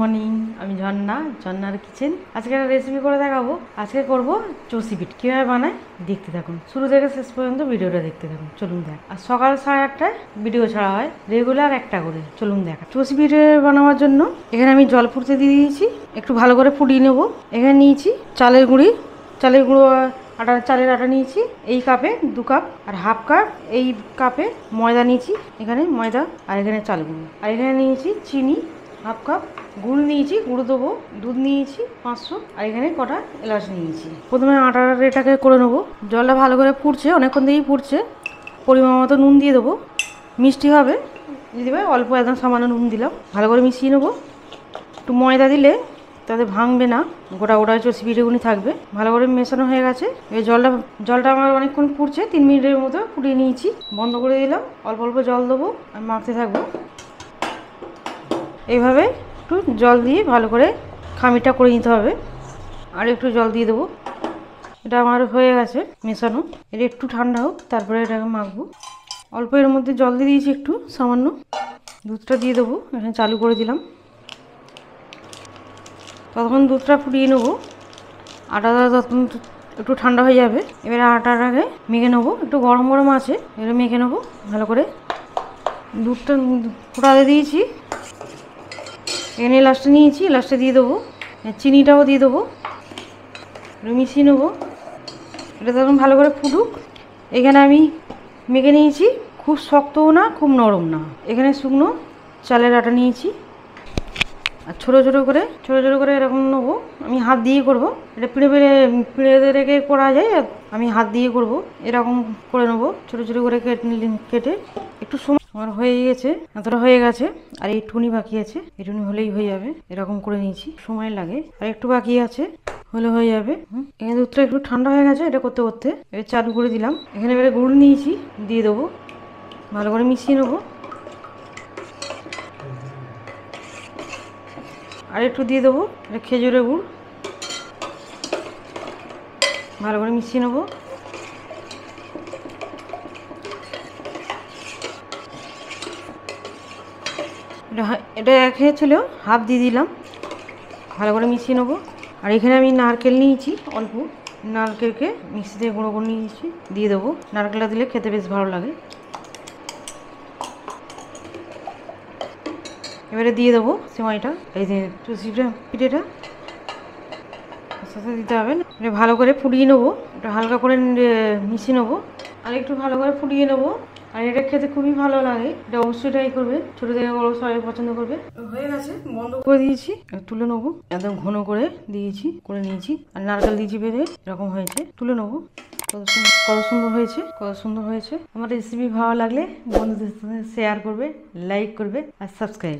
Morning, আমি ঝর্ণার kitchen. আজকে একটা রেসিপি করে দেখাবো। আজকে করব চষি পিঠে। কীভাবে বানায় দেখতে থাকুন, শুরু থেকে শেষ পর্যন্ত ভিডিওটা দেখতে থাকুন। চলুন দেখ। আর সকাল 8:30টায় ভিডিও ছাড়া হয়, রেগুলার একটা করে। চলুন দেখা। চষি পিঠে বানানোর জন্য এখানে আমি জল ফুটতে দিয়ে দিয়েছি, একটু ভালো করে ফুটিয়ে নেবো। এখানে নিয়েছি চালের গুঁড়ো চালের আটা নিয়েছি এই কাপে 2 কাপ, আর হাফ কাপ এই কাপে ময়দা নিয়েছি। এখানে ময়দা আর এখানে চাল গুঁড়ো, আর এখানে নিয়েছি চিনি হাফ কাপ, গুড় নিয়েছি, গুঁড়ো দেবো, দুধ নিয়েছি 500, আর এখানে কটা এলাচ নিয়েছি। প্রথমে আটার এটাকে করে নেবো। জলটা ভালো করে ফুটছে, অনেকক্ষণ থেকেই ফুটছে। পরিমাণ মতো নুন দিয়ে দেবো, মিষ্টি হবে দিয়ে দেবে অল্প, একদম সামান্য নুন দিলাম। ভালো করে মিশিয়ে নেবো। একটু ময়দা দিলে তাতে ভাঙবে না, গোটা চষি পিঠেগুলি থাকবে। ভালো করে মেশানো হয়ে গেছে। এই জলটা আমার অনেকক্ষণ ফুটছে, 3 মিনিটের মতো ফুটিয়ে নিয়েছি। বন্ধ করে দিলাম, অল্প অল্প জল দেবো আর মাখতে থাকবো। এইভাবে একটু জল দিয়ে ভালো করে খামিরটা করে নিতে হবে। আর একটু জল দিয়ে দেবো। এটা আমার হয়ে গেছে মেশানো। এটা একটু ঠান্ডা হোক, তারপরে এটাকে মাখবো। অল্প এর মধ্যে জল দিয়ে দিয়েছি, একটু সামান্য দুধটা দিয়ে দেবো। এখানে চালু করে দিলাম। ততক্ষণ দুধটা ফুটিয়ে নেবো। আটাটা ততক্ষণ একটু ঠান্ডা হয়ে যাবে। এবারে আটাটাকে মেখে নেবো, একটু গরম গরম আছে, এবারে মেখে নেবো ভালো করে। দুধটা ফোটাতে দিয়েছি, এখানে লাস্টে নিয়েছি, লাস্টে দিয়ে দেবো। চিনিটাও দিয়ে দেবো, মিশিয়ে নেবো। এটা তখন ভালো করে ফুটুক। এখানে আমি মেখে নিয়েছি, খুব শক্তও না খুব নরম না। এখানে শুকনো চালের আটা নিয়েছি, আর ছোটো ছোটো করে এরকম নেবো। আমি হাত দিয়ে করবো এটা, পিঁড়ে রেখে করা যায়, আমি হাত দিয়ে করবো। এরকম করে নেবো, ছোটো ছোটো করে কেটে। একটু সময় আমার হয়ে গেছে, এতটা হয়ে গেছে, আর এইটুকুনি বাকি আছে। এইটুকুনি হলেই হয়ে যাবে। এরকম করে নিয়েছি, সময় লাগে, আর একটু বাকি আছে, হলে হয়ে যাবে। এখানে দুধটা একটু ঠান্ডা হয়ে গেছে। এটা করতে করতে এবার চালু করে দিলাম। এখানে এবারে গুড় নিয়েছি, দিয়ে দেবো, ভালো করে মিশিয়ে নেবো। আর একটু দিয়ে দেবো, এটা খেজুরের গুড়, ভালো করে মিশিয়ে নেবো। এটা ছিল, হাফ দিয়ে দিলাম, ভালো করে মিশিয়ে নেবো। আর এখানে আমি নারকেল নিয়েছি অল্প, নারকেলকে মিক্সিতে গুঁড়ো করে নিয়েছি, দিয়ে দেবো। নারকেলটা দিলে খেতে বেশ ভালো লাগে। এবারে দিয়ে দেবো সেমাইটা, এই যে চষি পিঠেটা সাথে দিতে হবে। এটা ভালো করে ফুটিয়ে নেবো, এটা হালকা করে মিশিয়ে নেবো, আর একটু ভালো করে ফুটিয়ে নেবো। আর এটা খেতে খুবই ভালো লাগে, এটা অবশ্যই ট্রাই করবে। ছোটো থেকে বড় সবাই পছন্দ করবে। হয়ে গেছে, বন্ধ করে দিয়েছি। তুলে নেবো, একদম ঘন করে নিয়েছি। আর নারকেল দিয়েছি বেঁধে, এরকম হয়েছে। তুলে নেবো। কত সুন্দর হয়েছে। আমার রেসিপি ভালো লাগলে বন্ধুদের সাথে শেয়ার করবে, লাইক করবে আর সাবস্ক্রাইব।